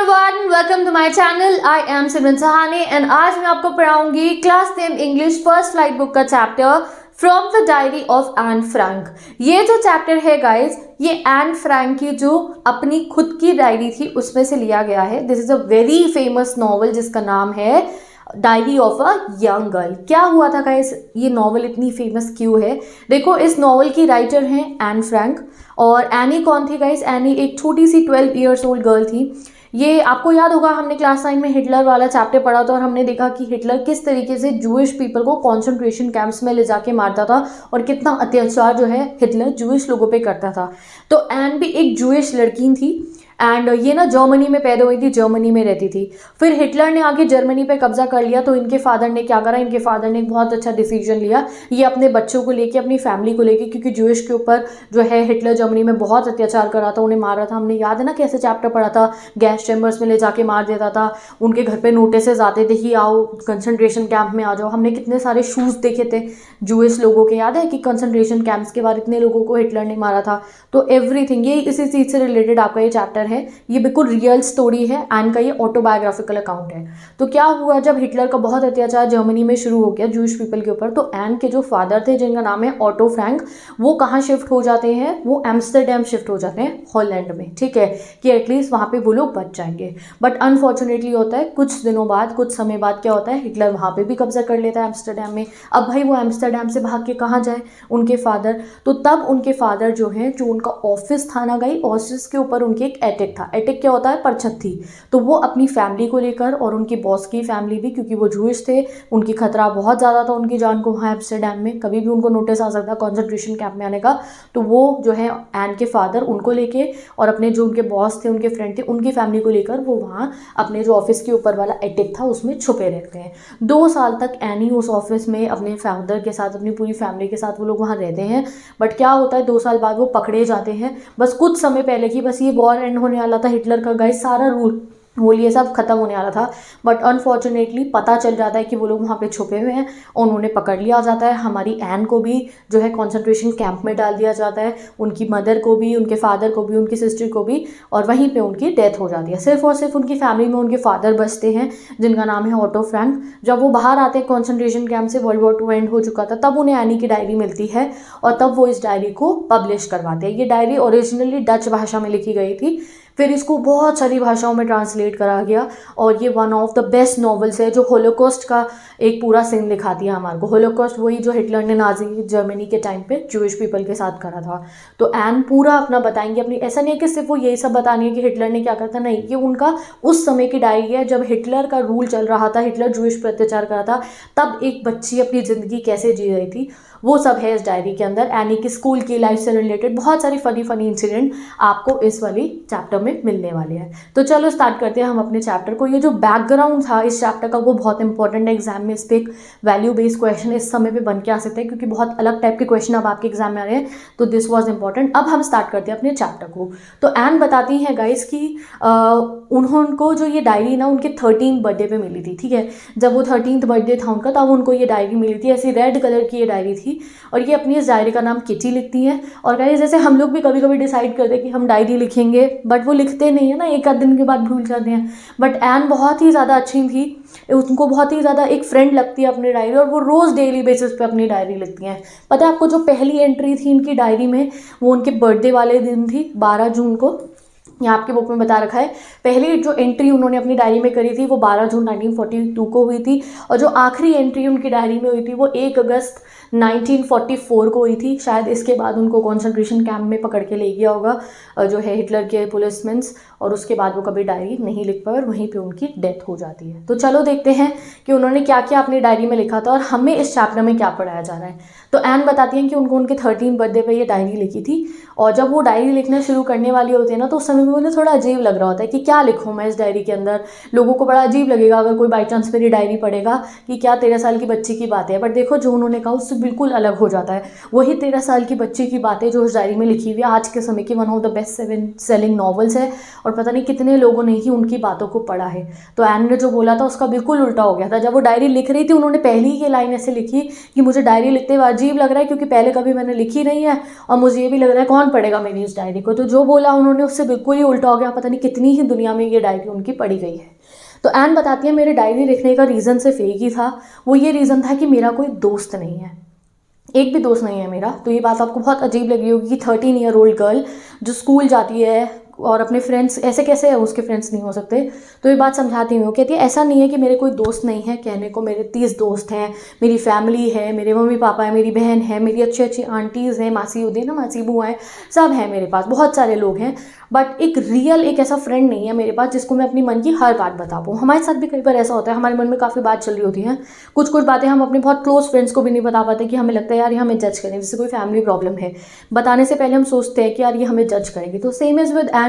Everyone, welcome to my channel. I am Simran Sahani and आज मैं आपको पढ़ाऊंगी class 10 English first flight book का chapter from the diary of Anne Frank. ये जो चैप्टर है गाइज, ये एन फ्रैंक की जो अपनी खुद की डायरी थी उसमें से लिया गया है। This is a very famous novel जिसका नाम है diary of a young girl. क्या हुआ था गाइस, ये नॉवल इतनी फेमस क्यों है? देखो, इस नॉवल की राइटर हैं एन फ्रैंक। और एनी कौन थी गाइस? एनी एक छोटी सी 12 ईयर्स ओल्ड गर्ल थी। ये आपको याद होगा, हमने क्लास 9 में हिटलर वाला चैप्टर पढ़ा था और हमने देखा कि हिटलर किस तरीके से जूइश पीपल को कॉन्सेंट्रेशन कैंप्स में ले जाके मारता था और कितना अत्याचार जो है हिटलर जूइश लोगों पे करता था। तो एन भी एक जूइश लड़की थी एंड ये ना जर्मनी में पैदा हुई थी, जर्मनी में रहती थी। फिर हिटलर ने आके जर्मनी पे कब्जा कर लिया तो इनके फादर ने क्या करा, इनके फादर ने एक बहुत अच्छा डिसीजन लिया, ये अपने बच्चों को लेके, अपनी फैमिली को लेके, क्योंकि जूइश के ऊपर जो है हिटलर जर्मनी में बहुत अत्याचार कर रहा था, उन्हें मार रहा था। हमने याद है ना कैसे चैप्टर पढ़ा था, गैस चैम्बर्स में ले जाके मार देता था, उनके घर पे नोटिस आते थे कि आओ कंसंट्रेशन कैंप में आ जाओ। हमने कितने सारे शूज़ देखे थे जूइश लोगों के, याद है कि कंसंट्रेशन कैंप्स के बाद इतने लोगों को हिटलर ने मारा था। तो एवरीथिंग ये इसी चीज़ से रिलेटेड आपका ये चैप्टर है। ये बिल्कुल रियल स्टोरी है, एन का ये ऑटोबायोग्राफिकल अकाउंट है। तो क्या हुआ, जब हिटलर का बहुत अत्याचार जर्मनी में शुरू हो गया जूइश पीपल के ऊपर, तो एन के जो फादर थे जिनका नाम है ऑटो फ्रैंक, वो कहाँ शिफ्ट हो जाते हैं? वो एम्स्टरडेम शिफ्ट हो जाते हैं, हॉलैंड में। ठीक है कि एटलीस्ट वहाँ पे वो लोग बच जाएंगे। बट अनफॉर्चुनेटली होता है कुछ दिनों बाद, कुछ समय बाद क्या होता है, हिटलर वहाँ पे भी कब्जा कर लेता है एम्स्टरडेम में। अब भाई वो एम्स्टरडेम से भाग के कहाँ जाए? उनके फादर। तो तब उनके फादर जो है, जो उनका ऑफिस था ना गई, ऑफिस के ऊपर उनके एक एटिक था। एटिक क्या होता है? परछत्ती। तो वो अपनी फैमिली को लेकर और उनकी बॉस की फैमिली भी, क्योंकि वो जूइश थे, उनकी खतरा बहुत ज़्यादा था उनकी जान को वहाँ एम्स्टरडेम में, कभी भी उनको नोटिस आ सकता कॉन्सेंट्रेशन कैंप में आने का। तो वो जो है एन के फादर, उनको लेके और अपने जो उनके बॉस थे, उनके फ्रेंड थे, उनकी फैमिली को लेकर वो वहाँ अपने जो ऑफिस के ऊपर वाला एटिक था उसमें छुपे रहते हैं। 2 साल तक एनी उस ऑफिस में अपने फादर के साथ, अपनी पूरी फैमिली के साथ वो लोग वहाँ रहते हैं। बट क्या होता है, 2 साल बाद वो पकड़े जाते हैं। बस कुछ समय पहले की, बस ये वॉर एंड होने वाला था, हिटलर का गाइस सारा रूल ये सब खत्म होने वाला था। बट अनफॉर्चुनेटली पता चल जाता है कि वो लोग वहाँ पे छुपे हुए हैं और उन्होंने पकड़ लिया जाता है। हमारी एन को भी जो है कॉन्सेंट्रेशन कैंप में डाल दिया जाता है, उनकी मदर को भी, उनके फादर को भी, उनकी सिस्टर को भी, और वहीं पे उनकी डेथ हो जाती है। सिर्फ और सिर्फ उनकी फैमिली में उनके फादर बचते हैं जिनका नाम है ऑटो फ्रैंक। जब वो बाहर आते हैं कॉन्सेंट्रेशन कैंप से, वर्ल्ड वॉर 2 एंड हो चुका था, तब उन्हें एनी की डायरी मिलती है और तब वो इस डायरी को पब्लिश करवाते हैं। ये डायरी ओरिजिनली डच भाषा में लिखी गई थी, फिर इसको बहुत सारी भाषाओं में ट्रांसलेट करा गया और ये one of the best novels है जो होलोकॉस्ट का एक पूरा सीन दिखाती है हमारे को। होलोकॉस्ट वही जो हिटलर ने नाजी जर्मनी के टाइम पे जूइश पीपल के साथ करा था। तो एन पूरा अपना बताएंगे अपनी, ऐसा नहीं है कि सिर्फ वो यही सब बतानी है कि हिटलर ने क्या करा था, नहीं, ये उनका उस समय की डायरी है जब हिटलर का रूल चल रहा था, हिटलर जूइश पर अत्याचार करा था, तब एक बच्ची अपनी ज़िंदगी कैसे जी रही थी, वो सब है इस डायरी के अंदर। एनी की स्कूल की लाइफ से रिलेटेड बहुत सारी फनी इंसिडेंट आपको इस वाली चैप्टर में मिलने वाले हैं। तो चलो स्टार्ट करते हैं हम अपने चैप्टर को। ये जो बैकग्राउंड था इस चैप्टर का वो बहुत इंपॉर्टेंट है, एग्जाम में इस पर एक वैल्यू बेस्ड क्वेश्चन इस समय पे बन के आ सकते हैं, क्योंकि बहुत अलग टाइप के क्वेश्चन अब आपके एग्जाम में आ रहे हैं, तो दिस वॉज इंपॉर्टेंट। अब हम स्टार्ट करते हैं अपने चैप्टर को। तो एन बताती है गाइस कि उनको जो ये डायरी ना उनके 13th बर्थडे पे मिली थी। ठीक है, जब वो 13th बर्थडे था उनका, तब उनको ये डायरी मिली थी। ऐसी रेड कलर की ये डायरी थी और ये अपनी इस डायरी का नाम किटी लिखती हैं। और गाइस जैसे हम लोग भी कभी कभी डिसाइड करते हैं कि हम डायरी लिखेंगे, बट वो लिखते नहीं है ना, एक आध दिन के बाद भूल जाते हैं। बट एन बहुत ही ज़्यादा अच्छी थी, उनको बहुत ही ज़्यादा एक फ्रेंड लगती है अपनी डायरी, और वो रोज़ डेली बेसिस पे अपनी डायरी लिखती हैं। पता है आपको, जो पहली एंट्री थी इनकी डायरी में वो उनके बर्थडे वाले दिन थी, 12 जून को। यहाँ आपके बुक में बता रखा है, पहली जो एंट्री उन्होंने अपनी डायरी में करी थी वो 12 जून 1942 को हुई थी, और जो आखिरी एंट्री उनकी डायरी में हुई थी वो 1 अगस्त 1944 को हुई थी। शायद इसके बाद उनको कॉन्सेंट्रेशन कैंप में पकड़ के ले गया होगा जो है हिटलर के पुलिसमैन्स, और उसके बाद वो कभी डायरी नहीं लिख पाए और वहीं पे उनकी डेथ हो जाती है। तो चलो देखते हैं कि उन्होंने क्या क्या अपनी डायरी में लिखा था और हमें इस चैप्टर में क्या पढ़ाया जा रहा है। तो एन बताती हैं कि उनको उनके 13th बर्थडे पे ये डायरी लिखी थी, और जब वो डायरी लिखना शुरू करने वाली होती है ना, तो उस समय में उन्हें थोड़ा अजीब लग रहा होता है कि क्या लिखूँ मैं इस डायरी के अंदर। लोगों को बड़ा अजीब लगेगा अगर कोई बाई चांस मेरी डायरी पढ़ेगा कि क्या 13 साल की बच्ची की बात है। बट देखो, जो उन्होंने कहा उससे बिल्कुल अलग हो जाता है। वही 13 साल की बच्ची की बातें जो उस डायरी में लिखी हुई है, आज के समय की one of the best selling novels है, और पता नहीं कितने लोगों ने ही उनकी बातों को पढ़ा है। तो एन ने जो बोला था उसका बिल्कुल उल्टा हो गया था। जब वो डायरी लिख रही थी उन्होंने पहली ही लाइन ऐसे लिखी कि मुझे डायरी लिखते हुए अजीब लग रहा है, क्योंकि पहले कभी मैंने लिखी नहीं है और मुझे ये भी लग रहा है कौन पढ़ेगा मेरी इस डायरी को। तो जो बोला उन्होंने उससे बिल्कुल बिल्कुल ही उल्टा हो गया, पता नहीं कितनी ही दुनिया में ये डायरी उनकी पड़ी गई है। तो एन बताती है मेरे डायरी लिखने का रीज़न सिर्फ एक ही था, वो ये रीज़न था कि मेरा कोई दोस्त नहीं है, एक भी दोस्त नहीं है मेरा। तो ये बात आपको बहुत अजीब लगी होगी कि 13 ईयर ओल्ड गर्ल जो स्कूल जाती है और अपने फ्रेंड्स ऐसे कैसे है उसके फ्रेंड्स नहीं हो सकते। तो ये बात समझाती हूँ, कहती है ऐसा नहीं है कि मेरे कोई दोस्त नहीं है, कहने को मेरे 30 दोस्त हैं, मेरी फैमिली है, मेरे मम्मी पापा है, मेरी बहन है, मेरी अच्छी अच्छी आंटीज़ हैं, मासी होती है ना, मासी बुआ हैं, सब हैं मेरे पास, बहुत सारे लोग हैं। बट एक रियल एक ऐसा फ्रेंड नहीं है मेरे पास जिसको मैं अपनी मन की हर बात बता पाऊँ। हमारे साथ भी कई बार ऐसा होता है, हमारे मन में काफ़ी बात चल रही होती है, कुछ कुछ बातें हम अपने बहुत क्लोज फ्रेंड्स को भी नहीं बता पाते कि हमें लगता है यार ये हमें जज करें, जैसे कोई फैमिली प्रॉब्लम है, बताने से पहले हम सोचते हैं कि यार ये हमें जज करेंगे। तो same is with Anne.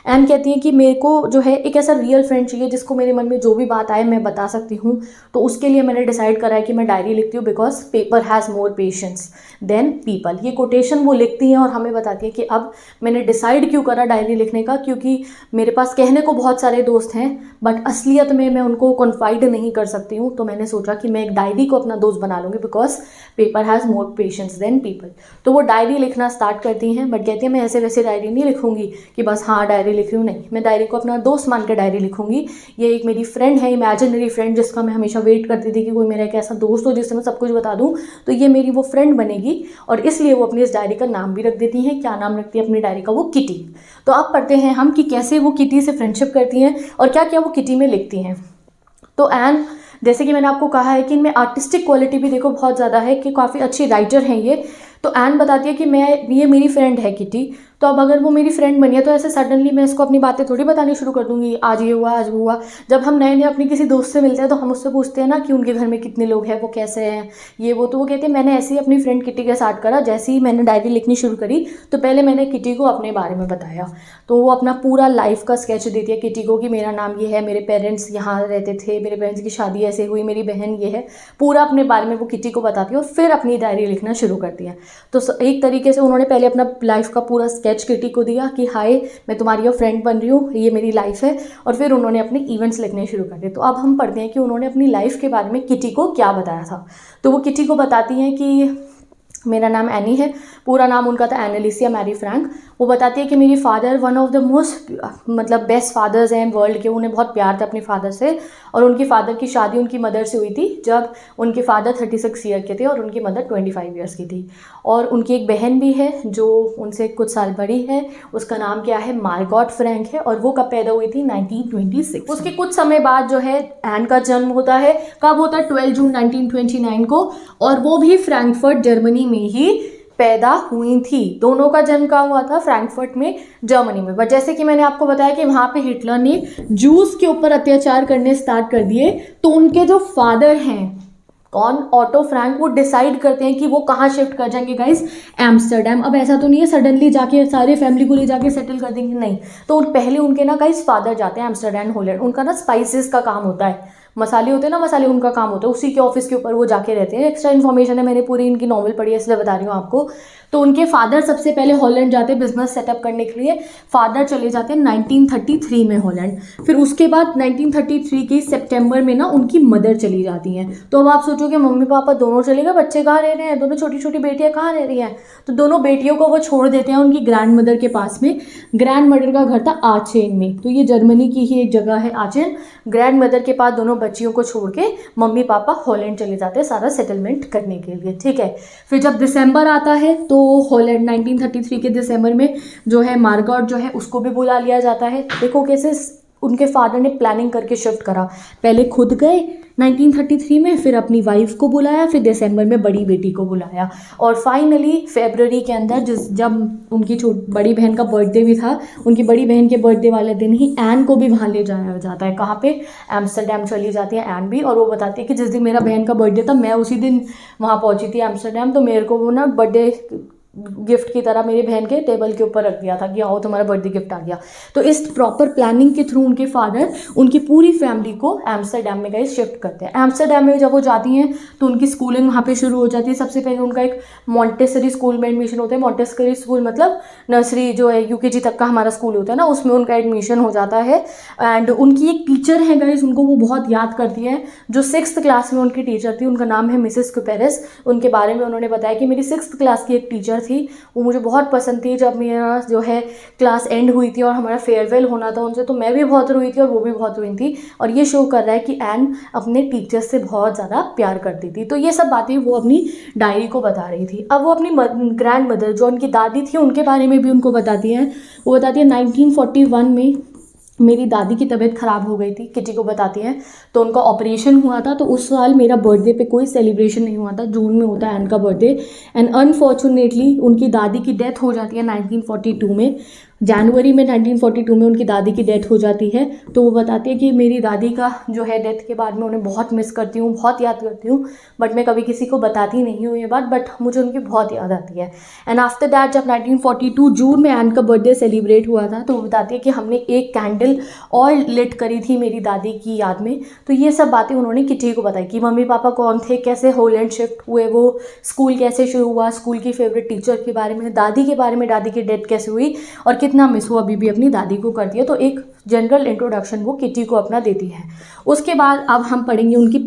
Anne कहती है कि मेरे को जो है एक ऐसा रियल फ्रेंड चाहिए जिसको मेरे मन में जो भी बात आए मैं बता सकती हूँ। तो उसके लिए मैंने डिसाइड करा है कि मैं डायरी लिखती हूँ, because paper has more patience than people. ये कोटेशन वो लिखती हैं और हमें बताती है कि अब मैंने डिसाइड क्यों करा डायरी लिखने का, क्योंकि मेरे पास कहने को बहुत सारे दोस्त हैं बट असलियत में मैं उनको कॉन्फाइड नहीं कर सकती हूँ। तो मैंने सोचा कि मैं एक डायरी को अपना दोस्त बना लूँगी, because paper has more patience than people. तो वो डायरी लिखना स्टार्ट करती हैं, बट कहती है मैं ऐसे वैसे डायरी नहीं लिखूँगी कि बस हाँ डायरी लिख रही हूँ, नहीं, मैं डायरी को अपना दोस्त मान के डायरी लिखूँगी। ये एक मेरी फ्रेंड है, इमेजिनरी फ्रेंड, जिसका मैं हमेशा वेट करती थी कि कोई मेरा एक ऐसा दोस्त हो जिससे मैं सब कुछ बता दूँ। तो ये मेरी वो फ्रेंड बनेगी, और इसलिए वो अपनी इस डायरी का नाम भी रख देती हैं। क्या नाम रखती है अपनी डायरी का? वो किटी। तो अब पढ़ते हैं हम कि कैसे वो किटी से फ्रेंडशिप करती हैं और क्या क्या वो किटी में लिखती हैं। तो एन, जैसे कि मैंने आपको कहा है कि इनमें आर्टिस्टिक क्वालिटी भी देखो बहुत ज़्यादा है, कि काफ़ी अच्छी राइटर हैं ये। तो एन बताती है कि ये मेरी फ्रेंड है किटी, तो अब अगर वो मेरी फ्रेंड बनी है तो ऐसे सडनली मैं इसको अपनी बातें थोड़ी बतानी शुरू कर दूंगी, आज ये हुआ आज वो हुआ। जब हम नए नए अपने किसी दोस्त से मिलते हैं तो हम उससे पूछते हैं ना कि उनके घर में कितने लोग हैं, वो कैसे हैं, ये वो। तो वो कहते हैं मैंने ऐसे ही अपनी फ्रेंड किटी के साथ करा, जैसे ही मैंने डायरी लिखनी शुरू करी तो पहले मैंने किटी को अपने बारे में बताया। तो वो अपना पूरा लाइफ का स्केच देती है किटी को कि मेरा नाम ये है, मेरे पेरेंट्स यहाँ रहते थे, मेरे पेरेंट्स की शादी ऐसे हुई, मेरी बहन ये है, पूरा अपने बारे में वो किटी को बताती है और फिर अपनी डायरी लिखना शुरू करती है। तो एक तरीके से उन्होंने पहले अपना लाइफ का पूरा स्केच किटी को दिया कि हाय मैं तुम्हारी ये फ्रेंड बन रही हूँ, ये मेरी लाइफ है, और फिर उन्होंने अपने इवेंट्स लिखने शुरू कर दिए। तो अब हम पढ़ते हैं कि उन्होंने अपनी लाइफ के बारे में किटी को क्या बताया था। तो वो किटी को बताती हैं कि मेरा नाम एनी है, पूरा नाम उनका था एनालिसिया मैरी फ्रैंक। वो बताती है कि मेरी father one of the most मतलब बेस्ट फादर्स हैं वर्ल्ड के, उन्हें बहुत प्यार था अपने फादर से, और उनकी फादर की शादी उनकी मदर से हुई थी जब उनके फादर 36 ईयर के थे और उनकी मदर 25 ईयर्स की थी। और उनकी एक बहन भी है जो उनसे कुछ साल बड़ी है, उसका नाम क्या है, मार्गॉट फ्रैंक है, और वो कब पैदा हुई थी, 1926। उसके कुछ समय बाद जो है एन का जन्म होता है। कब होता है? 12 जून 1929 को, और वो भी फ्रैंकफर्ट जर्मनी में ही पैदा हुई थी। दोनों का जन्म कहाँ हुआ था? फ्रैंकफर्ट में, जर्मनी में। बट जैसे कि मैंने आपको बताया कि वहाँ पे हिटलर ने जूस के ऊपर अत्याचार करने स्टार्ट कर दिए, तो उनके जो फादर हैं, कौन? ऑटो फ्रैंक, वो डिसाइड करते हैं कि वो कहाँ शिफ्ट कर जाएंगे गाइस? एम्स्टर्डम। अब ऐसा तो नहीं है सडनली जाके सारे फैमिली को ले जाके सेटल कर देंगे, नहीं। तो पहले उनके ना गाइस फादर जाते हैं एम्स्टर्डम हॉलैंड, उनका ना स्पाइसेस का काम होता है, मसाले होते हैं ना, मसाले उनका काम होता है, उसी के ऑफिस के ऊपर वो जाके रहते हैं। एक्स्ट्रा इन्फॉर्मेशन है, मैंने पूरी इनकी नॉवल पढ़ी है इसलिए बता रही हूँ आपको। तो उनके फादर सबसे पहले हॉलैंड जाते हैं बिजनेस सेटअप करने के लिए। फादर चले जाते हैं 1933 में हॉलैंड। फिर उसके बाद 1933 के सितंबर में ना उनकी मदर चली जाती हैं। तो अब आप सोचोगे मम्मी पापा दोनों चले गए, बच्चे कहाँ रह रहे हैं, दोनों छोटी छोटी बेटियाँ कहाँ रह रही हैं? तो दोनों बेटियों को वो छोड़ देते हैं उनकी ग्रैंड मदर के पास में। ग्रैंड मदर का घर था आचेन में, तो ये जर्मनी की ही एक जगह है आचेन। ग्रैंड मदर के पास दोनों बच्चियों को छोड़ के मम्मी पापा हॉलैंड चले जाते हैं सारा सेटलमेंट करने के लिए, ठीक है। फिर जब दिसंबर आता है तो हॉलैंड 1933 के दिसंबर में जो है मार्गॉट जो है उसको भी बुला लिया जाता है। देखो कैसे उनके फादर ने प्लानिंग करके शिफ्ट करा, पहले खुद गए 1933 में, फिर अपनी वाइफ को बुलाया, फिर दिसंबर में बड़ी बेटी को बुलाया, और फाइनली फरवरी के अंदर जब उनकी बड़ी बहन का बर्थडे भी था, उनकी बड़ी बहन के बर्थडे वाले दिन ही एन को भी वहाँ ले जाया जाता है। कहाँ पे? एम्स्टर्डम चली जाती है एन भी, और वो बताती है कि जिस दिन मेरा बहन का बर्थडे था मैं उसी दिन वहाँ पहुँची थी एम्स्टर्डम, तो मेरे को वो ना बर्थडे गिफ्ट की तरह मेरी बहन के टेबल के ऊपर रख दिया था कि आओ तुम्हारा बर्थडे गिफ्ट आ गया। तो इस प्रॉपर प्लानिंग के थ्रू उनके फादर उनकी पूरी फैमिली को एम्स्टर्डम में गए शिफ्ट करते हैं। एम्स्टर्डम में जब वो जाती हैं तो उनकी स्कूलिंग वहाँ पे शुरू हो जाती है। सबसे पहले उनका एक मॉन्टेसरी स्कूल में एडमिशन होता है। मॉन्टेसरी स्कूल मतलब नर्सरी जो है UKG तक का हमारा स्कूल होता है ना, उसमें उनका एडमिशन हो जाता है। एंड उनकी एक टीचर है गाइस, उनको वो बहुत याद करती है, जो 6th क्लास में उनकी टीचर थी, उनका नाम है मिसेस कुपेरेस। उनके बारे में उन्होंने बताया कि मेरी 6th क्लास की एक टीचर टीचर थी वो मुझे बहुत पसंद थी। जब मेरा जो है क्लास एंड हुई थी और हमारा फेयरवेल होना था उनसे, तो मैं भी बहुत रोई थी और वो भी बहुत रोई थी। और ये शो कर रहा है कि एन अपने टीचर से बहुत ज़्यादा प्यार करती थी। तो ये सब बातें वो अपनी डायरी को बता रही थी। अब वो अपनी ग्रैंड मदर जो उनकी दादी थी उनके बारे में भी उनको बताती हैं। वो बताती है 1941 में मेरी दादी की तबीयत ख़राब हो गई थी, किटी को बताती हैं। तो उनका ऑपरेशन हुआ था, तो उस साल मेरा बर्थडे पे कोई सेलिब्रेशन नहीं हुआ था। जून में होता है एन का बर्थडे, एंड अनफॉर्चुनेटली उनकी दादी की डेथ हो जाती है 1942 में। जनवरी में 1942 में उनकी दादी की डेथ हो जाती है। तो वो बताती है कि मेरी दादी का जो है डेथ के बाद मैं उन्हें बहुत मिस करती हूँ, बहुत याद करती हूँ, बट मैं कभी किसी को बताती नहीं हूँ ये बात, बट मुझे उनकी बहुत याद आती है। एंड आफ्टर दैट जब 1942 जून में एन का बर्थडे सेलिब्रेट हुआ था, तो वो बताती है कि हमने एक कैंडल और लिट करी थी मेरी दादी की याद में। तो ये सब बातें उन्होंने किटी को बताई कि मम्मी पापा कौन थे, कैसे होलैंड शिफ्ट हुए, वो स्कूल कैसे शुरू हुआ, स्कूल की फेवरेट टीचर के बारे में, दादी के बारे में, दादी की डेथ कैसे हुई और कितना मिस वो अभी भी अपनी दादी को करती है। तो एक जनरल इंट्रोडक्शन वो किटी को अपना देती है। उसके बाद अब हम पढ़ेंगे उनकी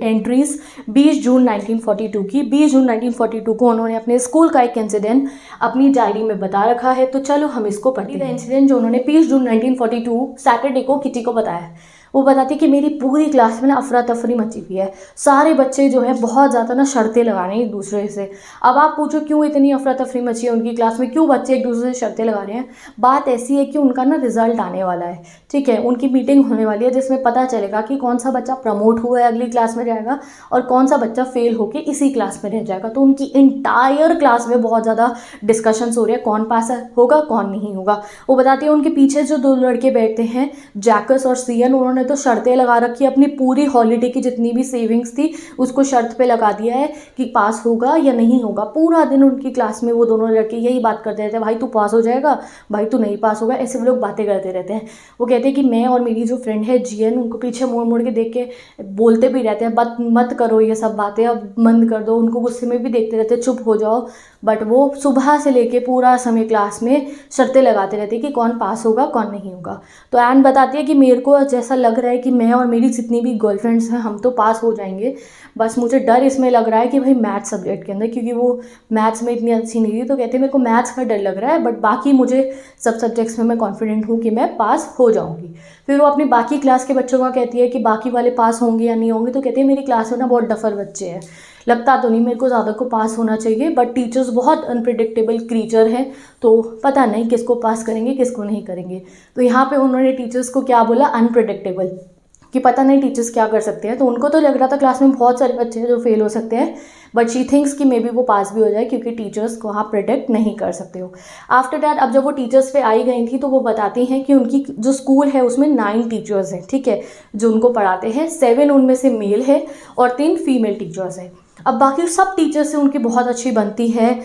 एंट्रीज 20 जून 1942 की। 20 जून 1942 को उन्होंने अपने स्कूल का एक इंसिडेंट अपनी डायरी में बता रखा है। तो चलो हम इसको पढ़ते हैं। इंसिडेंट जो उन्होंने 20 जून 1942 सैटरडे को किटी को बताया। वो बताती कि मेरी पूरी क्लास में ना अफरा तफरी मची हुई है। सारे बच्चे जो है बहुत ज़्यादा ना शर्तें लगा रहे हैं एक दूसरे से। अब आप पूछो क्यों इतनी अफरा तफरी मची है उनकी क्लास में, क्यों बच्चे एक दूसरे से शर्तें लगा रहे हैं। बात ऐसी है कि उनका ना रिजल्ट आने वाला है, ठीक है। उनकी मीटिंग होने वाली है जिसमें पता चलेगा कि कौन सा बच्चा प्रमोट हुआ है अगली क्लास में जाएगा और कौन सा बच्चा फेल होकर इसी क्लास में रह जाएगा। तो उनकी इंटायर क्लास में बहुत ज़्यादा डिस्कशंस हो रहे हैं कौन पास होगा कौन नहीं होगा। वो बताती है उनके पीछे जो दो लड़के बैठते हैं जैकस और सियन, उन्होंने तो शर्तें लगा रखी है। अपनी पूरी हॉलीडे की जितनी भी सेविंग्स थी उसको शर्त पे लगा दिया है कि पास होगा या नहीं होगा। पूरा दिन उनकी क्लास में वो दोनों लड़के यही बात करते रहते हैं, भाई तू पास हो जाएगा, भाई तू नहीं पास होगा, ऐसे वो लोग बातें करते रहते हैं। वो कहते हैं कि मैं और मेरी जो फ्रेंड है जियन, उनको पीछे मोड़ मोड़ के देख के बोलते भी रहते हैं मत करो ये सब बातें, अब बंद कर दो। उनको गुस्से में भी देखते रहते हैं, चुप हो जाओ। बट वो सुबह से लेके पूरा समय क्लास में शर्तें लगाते रहते हैं कि कौन पास होगा कौन नहीं होगा। तो एन बताती है कि मेरे को जैसा लग रहा है कि मैं और मेरी जितनी भी गर्लफ्रेंड्स हैं हम तो पास हो जाएंगे, बस मुझे डर इसमें लग रहा है कि भाई मैथ्स सब्जेक्ट के अंदर, क्योंकि वो मैथ्स में इतनी अच्छी नहीं थी। तो कहते हैं मेरे को मैथ्स का डर लग रहा है, बट बाकी मुझे सब सब्जेक्ट्स में मैं कॉन्फिडेंट हूँ कि मैं पास हो जाऊँगी। फिर वो अपनी बाकी क्लास के बच्चों का कहती है कि बाकी वाले पास होंगे या नहीं होंगे। तो कहती है मेरी क्लास में ना बहुत डफर बच्चे हैं, लगता तो नहीं मेरे को ज़्यादा को पास होना चाहिए, बट टीचर्स बहुत अनप्रिडिक्टेबल क्रीचर हैं, तो पता नहीं किसको पास करेंगे किसको नहीं करेंगे। तो यहाँ पे उन्होंने टीचर्स को क्या बोला, अनप्रिडिक्टेबल, कि पता नहीं टीचर्स क्या कर सकते हैं। तो उनको तो लग रहा था क्लास में बहुत सारे बच्चे हैं जो फेल हो सकते हैं, बट शी थिंक्स कि मे बी वो पास भी हो जाए क्योंकि टीचर्स को वहाँ प्रिडिक्ट नहीं कर सकते हो। आफ्टर दैट अब जब वो टीचर्स पे आई गई थी तो वो बताती हैं कि उनकी जो स्कूल है उसमें 9 टीचर्स हैं, ठीक है, जो उनको पढ़ाते हैं। 7 उनमें से मेल है और 3 फीमेल टीचर्स हैं। अब बाकी सब टीचर्स से उनकी बहुत अच्छी बनती है,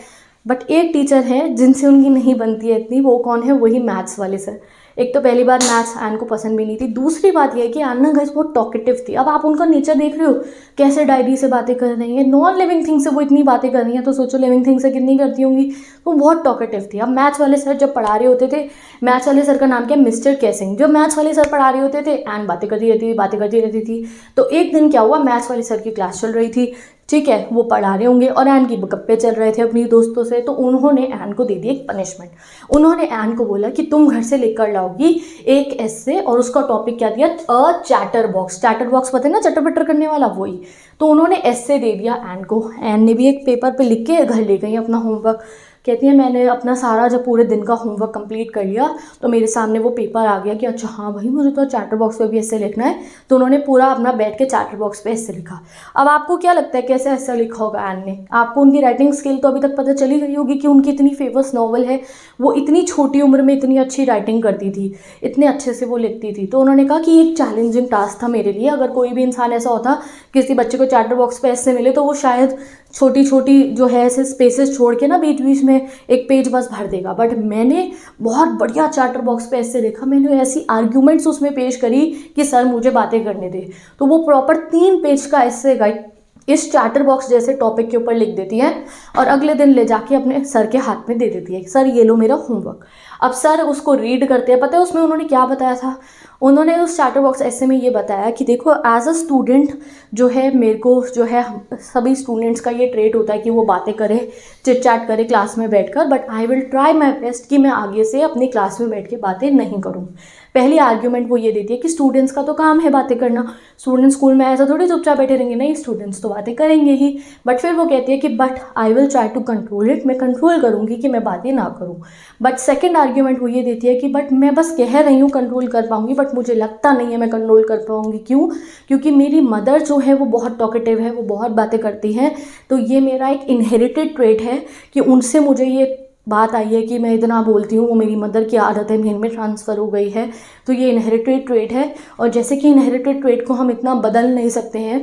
बट एक टीचर है जिनसे उनकी नहीं बनती है इतनी। वो कौन है, वही मैथ्स वाले सर। एक तो पहली बात मैथ्स एन को पसंद भी नहीं थी, दूसरी बात यह है कि एन ना गाइस बहुत टॉकेटिव थी। अब आप उनका नेचर देख रहे हो कैसे डायरी से बातें कर रही हैं, नॉन लिविंग थिंग से वो इतनी बातें कर रही हैं, तो सोचो लिविंग थिंग से कितनी करती होंगी। वो बहुत टॉकेटिव थी। अब मैथ्स वाले सर जब पढ़ा रहे होते थे, मैथ्स वाले सर का नाम क्या, मिस्टर कैसिंग, जो मैथ्स वाले सर पढ़ा रहे होते थे एन बातें करती रहती थी। तो एक दिन क्या हुआ, मैथ्स वाले सर की क्लास चल रही थी, ठीक है, वो पढ़ा रहे होंगे और एन की गप्पे चल रहे थे अपनी दोस्तों से। तो उन्होंने एन को दे दी एक पनिशमेंट। उन्होंने एन को बोला कि तुम घर से लेकर लाओगी एक एस्से, और उसका टॉपिक क्या दिया, अ चैटर बॉक्स। चैटर बॉक्स पता है ना, चटर पटर करने वाला, वही। तो उन्होंने एस्से दे दिया एन को। एन ने भी एक पेपर पे लिख के घर ले गई अपना होमवर्क। कहती है मैंने अपना सारा जब पूरे दिन का होमवर्क कंप्लीट कर लिया तो मेरे सामने वो पेपर आ गया कि अच्छा हाँ भाई मुझे तो चैटर बॉक्स पे भी ऐसे लिखना है। तो उन्होंने पूरा अपना बैठ के चैटर बॉक्स पे ऐसे लिखा। अब आपको क्या लगता है कैसे ऐसा लिखा होगा एन ने? आपको उनकी राइटिंग स्किल तो अभी तक पता चली गई होगी कि उनकी इतनी फेमस नॉवल है, वो इतनी छोटी उम्र में इतनी अच्छी राइटिंग करती थी, इतने अच्छे से वो लिखती थी। तो उन्होंने कहा कि एक चैलेंजिंग टास्क था मेरे लिए, अगर कोई भी इंसान ऐसा होता किसी बच्चे को चैटर बॉक्स पे ऐसे मिले तो वो शायद छोटी छोटी जो है ऐसे स्पेसेस छोड़ के ना बीच बीच में एक पेज बस भर देगा। बट मैंने बहुत बढ़िया चैटर बॉक्स पे ऐसे लिखा, मैंने ऐसी आर्ग्यूमेंट्स उसमें पेश करी कि सर मुझे बातें करने दे। तो वो प्रॉपर 3 पेज का ऐसे गाइड इस चैटर बॉक्स जैसे टॉपिक के ऊपर लिख देती है और अगले दिन ले जाके अपने सर के हाथ में दे देती है, सर ये लो मेरा होमवर्क। अब सर उसको रीड करते हैं। पता है उसमें उन्होंने क्या बताया था? उन्होंने उस चैटर बॉक्स ऐसे में ये बताया कि देखो एज अ स्टूडेंट जो है मेरे को जो है सभी स्टूडेंट्स का ये ट्रेट होता है कि वो बातें करे, चिट चैट करे क्लास में बैठकर, but I will try my best कि मैं आगे से अपनी क्लास में बैठ के बातें नहीं करूँ। पहली आर्ग्यूमेंट वो ये देती है कि स्टूडेंट्स का तो काम है बातें करना, स्टूडेंट्स स्कूल में ऐसा थोड़ी चुपचाप बैठे रहेंगे, नहीं स्टूडेंट्स तो बातें करेंगे ही। बट फिर वो कहती है कि but I will try to control it, मैं कंट्रोल करूँगी कि मैं बातें ना करूँ। बट सेकेंड आर्ग्यूमेंट वो ये देती है कि बट मैं बस कह रही हूँ कंट्रोल कर पाऊँगी, बट मुझे लगता नहीं है मैं कंट्रोल कर पाऊँगी। क्यों? क्योंकि मेरी मदर जो है वो बहुत टॉकेटिव है, वो बहुत बातें करती हैं, तो ये मेरा एक इनहेरिटेड ट्रेट है कि उनसे मुझे ये बात आई है कि मैं इतना बोलती हूँ, वो मेरी मदर की आदत है, मेरे में ट्रांसफ़र हो गई है, तो ये इनहेरिटेड ट्रेट है। और जैसे कि इनहेरिटेड ट्रेट को हम इतना बदल नहीं सकते हैं,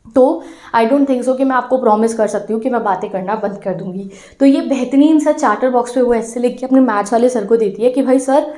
तो आई डोंट थिंक सो कि मैं आपको प्रॉमिस कर सकती हूँ कि मैं बातें करना बंद कर दूँगी। तो ये बेहतरीन सा चार्टर बॉक्स पे वो ऐसे लिख के अपने मैथ्स वाले सर को देती है कि भाई सर,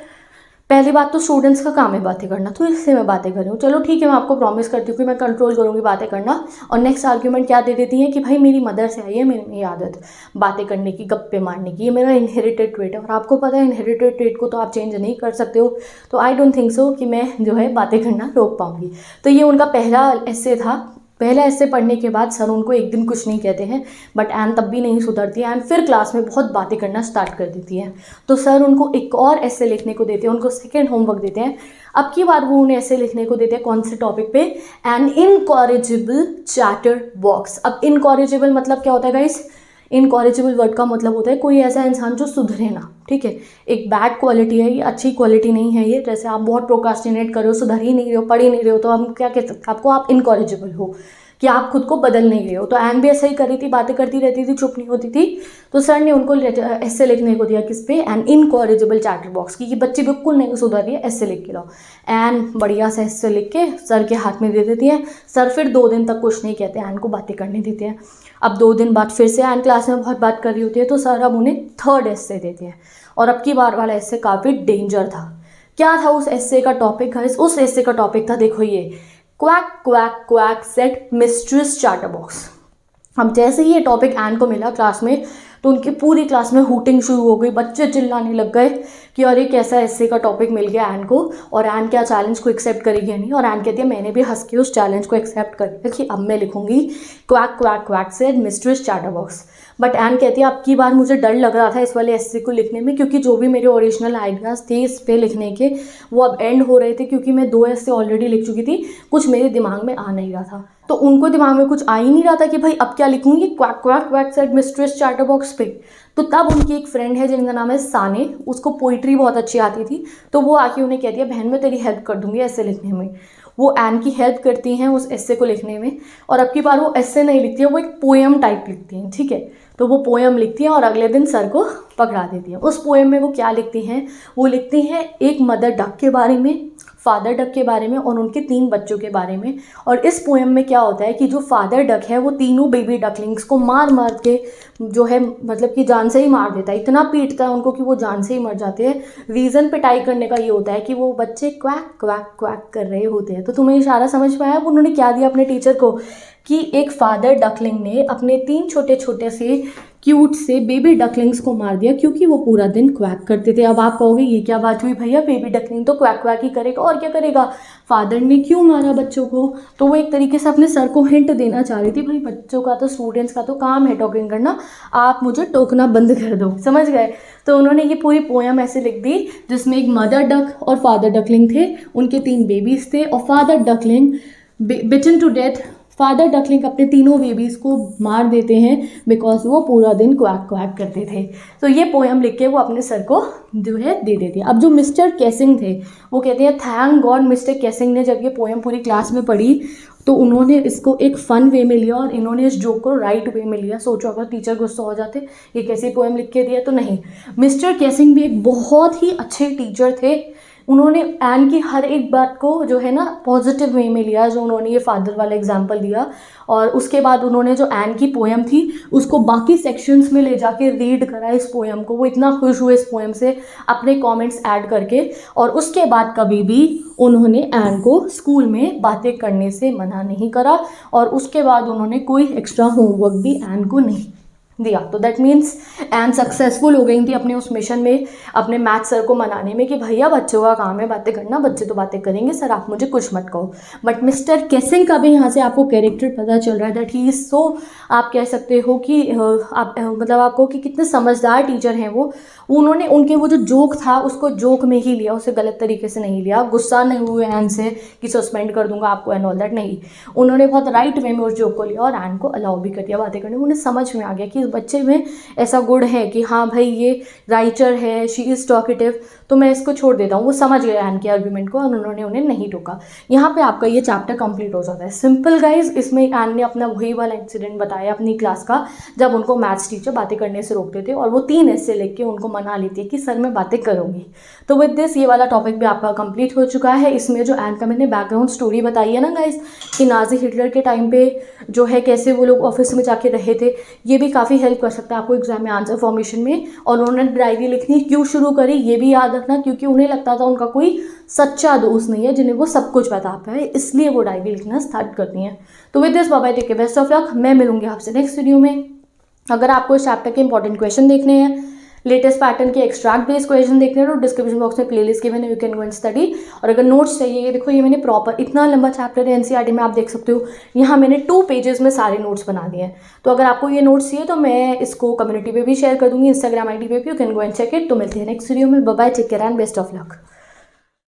पहली बात तो स्टूडेंट्स का काम है बातें करना, तो इससे मैं बातें कर रही हूँ, चलो ठीक है मैं आपको प्रॉमिस करती हूँ कि मैं कंट्रोल करूँगी बातें करना। और नेक्स्ट आर्ग्यूमेंट क्या दे देती है कि भाई मेरी मदर से आई है मेरे में ये आदत बातें करने की, गप्पे मारने की, ये मेरा इनहेरिटेड ट्रेट है, और आपको पता है इनहेरिटेड ट्रेट को तो आप चेंज नहीं कर सकते हो, तो आई डोंट थिंक सो कि मैं जो है बातें करना रोक पाऊँगी। तो ये उनका पहला एस्से था। पहला ऐसे पढ़ने के बाद सर उनको एक दिन कुछ नहीं कहते हैं, बट एन तब भी नहीं सुधरती है, एन फिर क्लास में बहुत बातें करना स्टार्ट कर देती है। तो सर उनको एक और ऐसे लिखने को देते हैं, उनको सेकेंड होमवर्क देते हैं। अब की बार वो उन्हें ऐसे लिखने को देते हैं कौन से टॉपिक पे? An incorrigible chatterbox. अब इनकॉरेजिबल मतलब क्या होता है गाइस? इनकॉरेजिबल वर्ड का मतलब होता है कोई ऐसा इंसान जो सुधरे ना, ठीक है। एक बैड क्वालिटी है, ये अच्छी क्वालिटी नहीं है। ये जैसे आप बहुत प्रोक्रास्टिनेट कर रहे हो, सुधर ही नहीं रहे हो, पढ़ ही नहीं रहे हो, तो हम क्या कह सकते हैं आपको? आप इनकॉरेजिबल हो, कि आप खुद को बदल नहीं रहे हो। तो एन भी ऐसा ही कर रही थी, बातें करती रहती थी, चुप नहीं होती थी। तो सर ने उनको ऐसे लिखने को दिया किस पे? एन इनकॉरेजिबल चैटर बॉक्स की, कि बच्ची बिल्कुल नहीं सुधर रही है, ऐसे लिख के लाओ। एन बढ़िया से ऐसे लिख के सर के हाथ में दे देती है। सर फिर 2 दिन तक कुछ नहीं कहते, एन को बातें करने देते हैं। अब 2 दिन बाद फिर से एन क्लास में बहुत बात कर रही होती है, तो सर अब उन्हें थर्ड एस्से देते हैं। और अब की बार वाला एस्से काफ़ी डेंजर था। क्या था उस एस्से का टॉपिक? उस एस्से का टॉपिक था, देखो ये, quack quack quack said mistress chatterbox. अब जैसे ही ये टॉपिक एन को मिला क्लास में, तो उनकी पूरी क्लास में हूटिंग शुरू हो गई, बच्चे चिल्लाने लग गए कि अरे कैसा एस्से का टॉपिक मिल गया एन को, और एन क्या चैलेंज को एक्सेप्ट करेगी या नहीं। और एन कहती है मैंने भी हंस के उस चैलेंज को एक्सेप्ट कर लिया कि अब मैं लिखूंगी quack quack quack said mistress chatterbox. But Anne कहती है अब की बार मुझे डर लग रहा था इस वाले एस्से को लिखने में, क्योंकि जो भी मेरे ओरिजिनल आइडियाज़ थे इस पे लिखने के, वो अब एंड हो रहे थे, क्योंकि मैं 2 एस्से ऑलरेडी लिख चुकी थी, कुछ मेरे दिमाग में आ नहीं रहा था। तो उनको दिमाग में कुछ आ ही नहीं रहा था कि भाई अब क्या लिखूंगी quack quack quack said mistress chatter box पे। तो तब उनकी एक फ्रेंड है जिनका नाम है साने, उसको पोइट्री बहुत अच्छी आती थी, तो वो आके उन्हें कहती है बहन मैं तेरी हेल्प कर दूंगी ऐसे लिखने में। वो एन की हेल्प करती हैं उस एस्से को लिखने में, और अब की बार वो एस्से नहीं लिखती है, वो एक पोएम टाइप लिखती हैं, ठीक है। तो वो पोएम लिखती हैं और अगले दिन सर को पकड़ा देती हैं। उस पोएम में वो क्या लिखती हैं? वो लिखती हैं एक मदर डक के बारे में, फादर डक के बारे में और उनके 3 बच्चों के बारे में। और इस पोएम में क्या होता है कि जो फादर डक है वो तीनों बेबी डकलिंग्स को मार मार के जो है मतलब कि जान से ही मार देता है, इतना पीटता है उनको कि वो जान से ही मर जाते हैं। रीज़न पिटाई करने का ये होता है कि वो बच्चे क्वैक क्वैक क्वैक कर रहे होते हैं। तो तुम्हें इशारा समझ में आया उन्होंने क्या दिया अपने टीचर को, कि एक फादर डकलिंग ने अपने 3 छोटे छोटे से क्यूट से बेबी डकलिंग्स को मार दिया क्योंकि वो पूरा दिन क्वैक करते थे। अब आप कहोगे ये क्या बात हुई भैया, बेबी डकलिंग तो क्वैक क्वैक ही करेगा और क्या करेगा, फादर ने क्यों मारा बच्चों को? तो वो एक तरीके से अपने सर को हिंट देना चाह रही थी, भाई बच्चों का तो स्टूडेंट्स का तो काम है टॉकिंग करना, आप मुझे टोकना बंद कर दो, समझ गए। तो उन्होंने ये पूरी पोएम ऐसे लिख दी जिसमें एक मदर डक और फादर डकलिंग थे, उनके 3 बेबीज थे, और father duckling bitten to death, father duckling अपने तीनों बेबीज़ को मार देते हैं बिकॉज वो पूरा दिन क्वैक क्वैक करते थे। तो ये पोएम लिख के वो अपने सर को जो है दे देते हैं। अब जो मिस्टर कैसिंग थे वो कहते हैं थैंक गॉड मिस्टर कैसिंग ने जब ये पोएम पूरी क्लास में पढ़ी तो उन्होंने इसको एक फ़न वे में लिया और इन्होंने इस जोक को राइट वे में लिया। सोचो अगर टीचर गुस्सा हो जाते ये कैसी पोएम लिख के दिया, तो नहीं, मिस्टर कैसिंग भी एक बहुत ही अच्छे टीचर थे। उन्होंने एन की हर एक बात को जो है ना पॉजिटिव वे में लिया, जो उन्होंने ये फादर वाला एग्जाम्पल दिया, और उसके बाद उन्होंने जो एन की पोएम थी उसको बाकी सेक्शंस में ले जाके रीड करा इस पोएम को। वो इतना खुश हुए इस पोएम से अपने कमेंट्स ऐड करके, और उसके बाद कभी भी उन्होंने एन को स्कूल में बातें करने से मना नहीं करा, और उसके बाद उन्होंने कोई एक्स्ट्रा होमवर्क भी एन को नहीं दिया। तो दैट मीन्स एंड सक्सेसफुल हो गई थी अपने उस मिशन में, अपने मैथ सर को मनाने में कि भैया बच्चों का काम है बातें करना, बच्चे तो बातें करेंगे, सर आप मुझे कुछ मत कहो। बट मिस्टर केसिंग का भी यहाँ से आपको कैरेक्टर पता चल रहा है दैट ही इज़ सो, आप कह सकते हो कि आप मतलब आपको कि कितने समझदार टीचर हैं वो। उन्होंने उनके वो जो जोक था उसको जोक में ही लिया, उसे गलत तरीके से नहीं लिया, गुस्सा नहीं हुए एन से कि सस्पेंड कर दूंगा आपको एंड ऑल दैट, नहीं, उन्होंने बहुत राइट वे में उस जोक को लिया और एन को अलाउ भी कर दिया बातें करने। उन्हें समझ में आ गया कि इस बच्चे में ऐसा गुण है कि हाँ भाई ये राइटर है, शी इज़ टॉकेटिव, तो मैं इसको छोड़ देता हूँ। वो समझ गए एन के आर्ग्यूमेंट को और उन्होंने उन्हें नहीं टोका। यहाँ पे आपका ये चैप्टर कंप्लीट हो जाता है। सिंपल गाइज, इसमें एन ने अपना वही वाला इंसिडेंट बताया अपनी क्लास का, जब उनको मैथ्स टीचर बातें करने से रोकते थे और वो 3 ऐसे लेके उनको मना लेती है कि सर मैं बातें करूँगी। तो विद दिस ये वाला टॉपिक भी आपका कंप्लीट हो चुका है। इसमें जो एन का मैंने बैकग्राउंड स्टोरी बताई है ना गाइज, कि नाजी हिटलर के टाइम पे जो है कैसे वो लोग ऑफिस में जाके रहे थे, ये भी काफ़ी हेल्प कर सकता है आपको एग्जाम में आंसर फॉर्मेशन में। और उन्होंने डायरी लिखनी क्यों शुरू करी ये भी याद रखना, क्योंकि उन्हें लगता था उनका कोई सच्चा दोस्त नहीं है जिन्हें वो सब कुछ बता पाए, इसलिए वो डायरी लिखना स्टार्ट करती हैं। तो with this bye bye, take care, best of luck. मैं मिलूंगी आपसे नेक्स्ट वीडियो में। अगर आपको इस चैप्टर के इंपॉर्टेंट क्वेश्चन देखने हैं, लेटेस्ट पैटर्न के एक्सट्रैक्ट बेस्ड क्वेश्चन देखने हैं, तो डिस्क्रिप्शन बॉक्स में प्लेलिस्ट गिवन है, you can go and study. और अगर नोट्स चाहिए, ये देखो ये मैंने प्रॉपर इतना लंबा चैप्टर है एनसीईआरटी में, आप देख सकते हो यहाँ मैंने 2 पेजेस में सारे नोट्स बना दिए हैं। तो अगर आपको ये नोट्स चाहिए तो मैं इसको कम्युनिटी पे भी शेयर कर दूंगी, इंस्टाग्राम आईडी पे भी, you can go and check it. तो मिलते हैं नेक्स्ट वीडियो में, bye bye, take care and best of luck.